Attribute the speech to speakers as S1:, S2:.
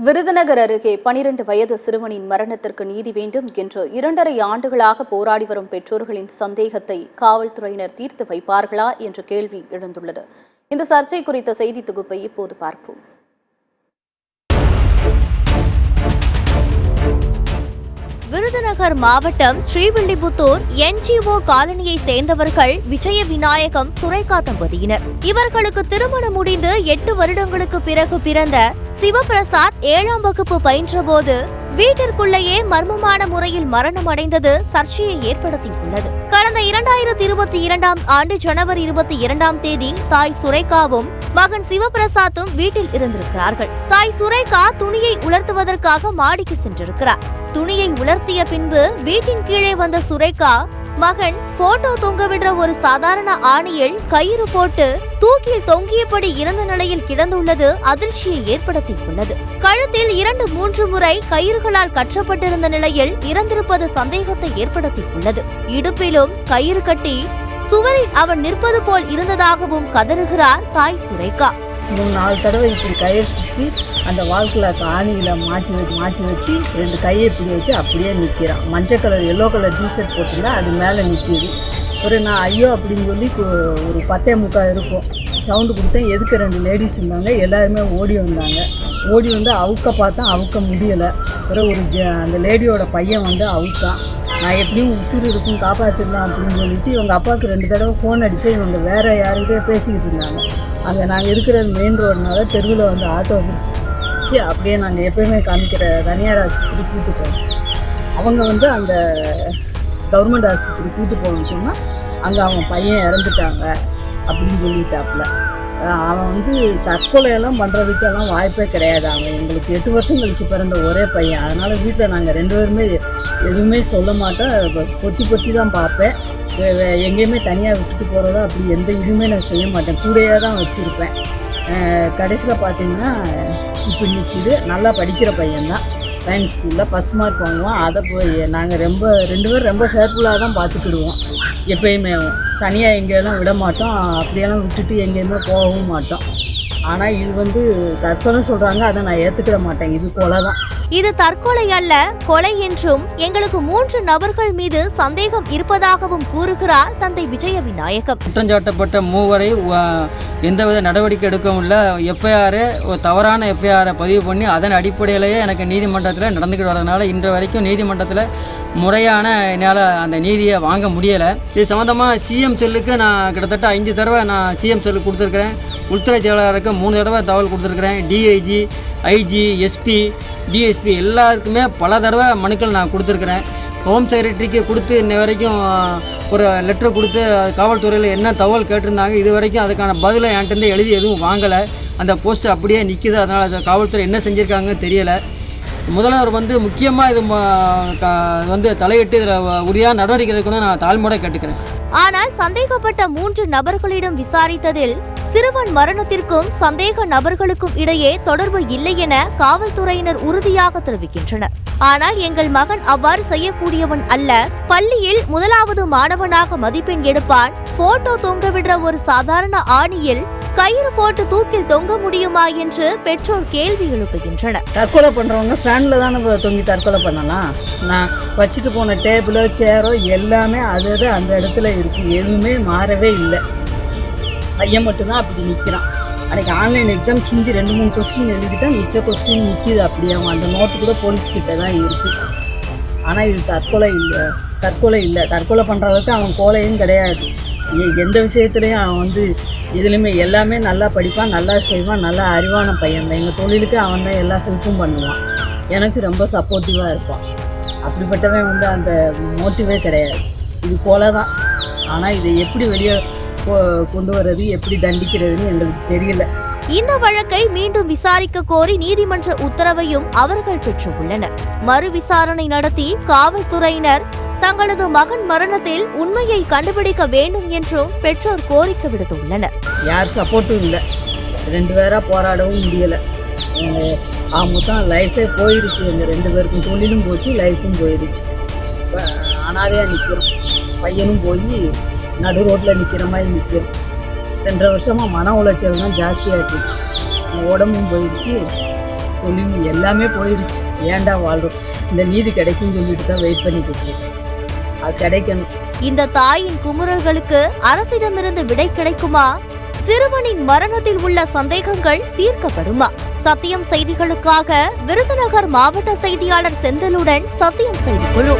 S1: விருதுநகர் அருகே 12 வயது சிறுவனின் மரணத்திற்கு நீதி வேண்டும் என்று 2.5 ஆண்டுகளாக போராடி வரும் பெற்றோர்களின் சந்தேகத்தை காவல்துறையினர் தீர்த்து வைப்பார்களா என்ற கேள்வி எழுந்துள்ளது. இந்த சர்ச்சை குறித்த செய்தி தொகுப்பை இப்போது பார்ப்போம்.
S2: விருதுநகர் மாவட்டம் ஸ்ரீவில்லிபுத்தூர் NGO காலனியை சேர்ந்தவர்கள் விஜய விநாயகம் சுரேகா தம்பதியினர். இவர்களுக்கு திருமணம் முடிந்து 8 வருடங்களுக்கு பிறகு பிறந்த சிவபிரசாத் 7ஆம் வகுப்பு பயின்றபோது வீட்டிற்குள்ளேயே மர்மமான முறையில் மரணம் அடைந்தது சர்ச்சையை ஏற்படுத்தியுள்ளது. கடந்த 2022ஆம் ஆண்டு ஜனவரி 22ஆம் தேதி தாய் சுரேகாவும் மகன் சிவபிரசாத்தும் வீட்டில் இருந்திருக்கிறார்கள். தாய் சுரேகா துணியை உலர்த்துவதற்காக மாடிக்கு சென்றிருக்கிறார். துணியை உலர்த்திய பின்பு வீட்டின் கீழே வந்த சுரேகா மகன் போட்டோ தொங்கவிடுற ஒரு சாதாரண ஆணியில் கயிறு போட்டு தூக்கில் தொங்கியபடி இறந்த நிலையில் கிடந்துள்ளது அதிர்ச்சியை ஏற்படுத்தியுள்ளது. கழுத்தில் 2-3 முறை கயிறுகளால் கற்றப்பட்டிருந்த நிலையில் இறந்திருப்பது சந்தேகத்தை ஏற்படுத்தியுள்ளது. இடுப்பிலும் கயிறு கட்டி சுவரில் அவன் நிற்பது போல் இருந்ததாகவும் கதறுகிறார் தாய் சுரேகா.
S3: 3-4 தடவை இப்படி கயிறு சுற்றி அந்த வாழ்க்கையில் ஆணியில் மாட்டி வச்சு 2 கையை இப்படி வச்சு அப்படியே நிற்கிறான். மஞ்சள் கலர் எல்லோ கலர் டிஷர்ட் போட்டுருந்தா அது மேலே நிற்கிது. ஒரு நான் ஐயோ அப்படின்னு சொல்லி ஒரு 10:45 இருக்கும் சவுண்டு கொடுத்தேன். எதுக்கு 2 லேடிஸ் இருந்தாங்க. எல்லாருமே ஓடி வந்தாங்க. ஓடி வந்து அவுக்க பார்த்தா அவுக்க முடியலை. ஒரு அந்த லேடியோட பையன் வந்து அவுக்கான். நான் எப்படியும் உசுறு இருக்கும் காப்பாற்றிடலாம் அப்படின்னு சொல்லிட்டு இவங்க அப்பாவுக்கு 2 தடவை ஃபோன் அடித்து இவங்க வேறு யாருக்கிட்டே பேசிக்கிட்டு இருந்தாங்க. அங்கே நாங்கள் இருக்கிற மெயின் ரோடுனால தெருவில் வந்து ஆட்டோ வச்சு அப்படியே நாங்கள் எப்போயுமே காமிக்கிற தனியார் ஆஸ்பத்திரி கூட்டு போவோம். அவங்க வந்து அந்த கவர்மெண்ட் ஆஸ்பத்திரி கூட்டு போகணும்னு சொன்னால் அங்கே அவன் பையன் இறந்துட்டாங்க அப்படின்னு சொல்லிட்டாப்புல. அவன் வந்து தற்கொலையெல்லாம் பண்ணுறதுக்கெல்லாம் வாய்ப்பே கிடையாது. அவன் எங்களுக்கு 8 வருஷம் கழித்து பிறந்த ஒரே பையன். அதனால் வீட்டில் நாங்கள் 2 பேருமே எதுவுமே சொல்ல மாட்டோம். பொத்தி தான் பார்ப்பேன். எங்கேயுமே தனியாக விட்டுட்டு போகிறதோ அப்படி எந்த இதுவுமே நான் செய்ய மாட்டேன். கூடையே தான் வச்சுருப்பேன். கடைசியில் பார்த்தீங்கன்னா இப்போ நிற்கிது. நல்லா படிக்கிற பையன்தான். சயின்ஸ் ஸ்கூலில் ஃபஸ்ட் மார்க் வாங்குவோம். அதை போய் நாங்கள் 2 பேரும் ரொம்ப கேர்ஃபுல்லாக தான் பார்த்துக்கிடுவோம். எப்பயுமே தனியாக எங்கேயெல்லாம் விட மாட்டோம். அப்படியெல்லாம் விட்டுட்டு எங்கேயுமே போகவும் மாட்டோம். ஆனால் இது வந்து தற்கொலை சொல்கிறாங்க. அதை நான் ஏற்றுக்கிட மாட்டேன். இது கொலை தான்.
S2: இது தற்கொலை அல்ல, கொலை என்றும் எங்களுக்கு 3 நபர்கள் மீது சந்தேகம் இருப்பதாகவும் கூறுகிறார் தந்தை விஜய விநாயகம்.
S4: குற்றஞ்சாட்டப்பட்ட 3 வரை எந்தவித நடவடிக்கை எடுக்கவுள்ள FIR தவறான FIR பதிவு பண்ணி அதன் அடிப்படையிலேயே எனக்கு நீதிமன்றத்தில் நடந்துக்கிட்டு வரதுனால இன்று வரைக்கும் நீதிமன்றத்தில் முறையான என்னால் அந்த நீதியை வாங்க முடியலை. இது சம்மந்தமாக CM செல்லுக்கு நான் கிட்டத்தட்ட 5 தடவை நான் CM செல்லுக்கு கொடுத்துருக்குறேன். உள்துறை செயலாளருக்கு 3 தடவை தகவல் கொடுத்துருக்குறேன். DIG, IG, SP, DSP எல்லாருக்குமே பல தடவை மனுக்கள் நான் கொடுத்துருக்குறேன். ஹோம் செக்ரட்டரிக்கு கொடுத்து இன்ன வரைக்கும் ஒரு லெட்டர் கொடுத்து காவல்துறையில் என்ன தகவல் கேட்டிருந்தாங்க. இது வரைக்கும் அதுக்கான பதிலை என்கிட்ட எழுதி எதுவும் வாங்கலை. அந்த போஸ்ட்டு அப்படியே நிற்கிது. அதனால் காவல்துறை என்ன செஞ்சுருக்காங்கன்னு தெரியலை. முதல்வர் வந்து முக்கியமாக இது வந்து தலையிட்டு இதில் உரியான நடவடிக்கை எடுக்கணும்னு நான் தாழ்மையோட கேட்டுக்கிறேன்.
S2: ஆனால் சந்தேகப்பட்ட 3 நபர்களிடம் விசாரித்ததில் சிறுவன் மரணத்திற்கும் சந்தேக நபர்களுக்கும் இடையே தொடர்பு இல்லை என காவல்துறையினர் உறுதியாக தெரிவிக்கின்றனர். ஆனால் எங்கள் மகன் அவ்வாறு செய்யக்கூடியவன் அல்ல. பள்ளியில் 1வது மாணவனாக மதிப்பெண் எடுப்பான். போட்டோ தொங்கவிடுற ஒரு சாதாரண ஆணியில் கயிறு போட்டு தூக்கில் தொங்க முடியுமா என்று பெற்றோர் கேள்வி எழுப்புகின்றனர்.
S3: தற்கொலை பண்ணுறவங்க ஃபேனில் தானே தொங்கி தற்கொலை பண்ணலாம். நான் வச்சுட்டு போன டேபிளோ சேரோ எல்லாமே அது அந்த இடத்துல இருக்குது. எதுவுமே மாறவே இல்லை. பையன் மட்டும்தான் அப்படி நிற்கிறான். அன்றைக்கி ஆன்லைன் எக்ஸாம் ஹிந்தி 2-3 கொஸ்டின் எழுதிட்டான். மிச்ச கொஸ்டின் நிற்கிது அப்படியே. அந்த நோட்டு கூட போலீஸ்கிட்ட தான் இருக்குது. ஆனால் இது தற்கொலை இல்லை. தற்கொலை பண்ணுற அளவுக்கு அவன் கோலையும் கிடையாது. எந்த விஷயத்துலையும் அவன் வந்து இதுலையுமே எல்லாமே நல்லா படிப்பான், நல்லா செய்வான், நல்லா அறிவான பையன் தான். எங்கள் தொழிலுக்கு அவன் தான் எல்லா ஹெல்ப்பும் பண்ணுவான். எனக்கு ரொம்ப சப்போர்ட்டிவாக இருப்பான். அப்படிப்பட்டவன் வந்து அந்த மோட்டிவே கிடையாது. இது கொலை தான். ஆனால் இதை எப்படி வெளியே கொண்டு வர்றது, எப்படி தண்டிக்கிறதுன்னு எங்களுக்கு தெரியல.
S2: இந்த வழக்கை மீண்டும் விசாரிக்க கோரி நீதிமன்ற உத்தரவையும் அவர்கள் பெற்றுள்ளனர். மறு விசாரணை நடத்தி காவல்துறையினர் தங்களது மகன் மரணத்தில் உண்மையை கண்டுபிடிக்க வேண்டும் என்றும் பெற்றோர் கோரிக்கை விடுத்துள்ளனர்.
S3: யார் சப்போர்ட்டும் இல்லை. 2 பேராக போராடவும் முடியலை. மொத்தம் லைஃபே போயிடுச்சு. எங்கள் 2 பேருக்கும் தொழிலும் போச்சு, லைஃபும் போயிடுச்சு. அனாதையாக நிற்கிறோம். பையனும் போய் நடு ரோட்டில் நிற்கிற மாதிரி நிற்கிறோம். 2.5 வருஷமாக மன உளைச்சல் தான் ஜாஸ்தியாக போச்சு. உடம்பும் போயிடுச்சு. பொலிவு எல்லாமே போயிடுச்சு. ஏன்டா வாழ்றோம், இந்த நீதி கிடைக்குன்னு சொல்லிட்டு தான் வெயிட் பண்ணிக்கிட்டு இருக்கோம். அது கிடைக்கணும்.
S2: இந்த தாயின் குமுறல்களுக்கு அரசிடமிருந்து விடை கிடைக்குமா? சிறுவனின் மரணத்தில் உள்ள சந்தேகங்கள் தீர்க்கப்படுமா? சத்தியம் செய்திகளுக்காக விருதுநகர் மாவட்ட செய்தியாளர் செந்திலுடன் சத்தியம் செய்திக்குழு.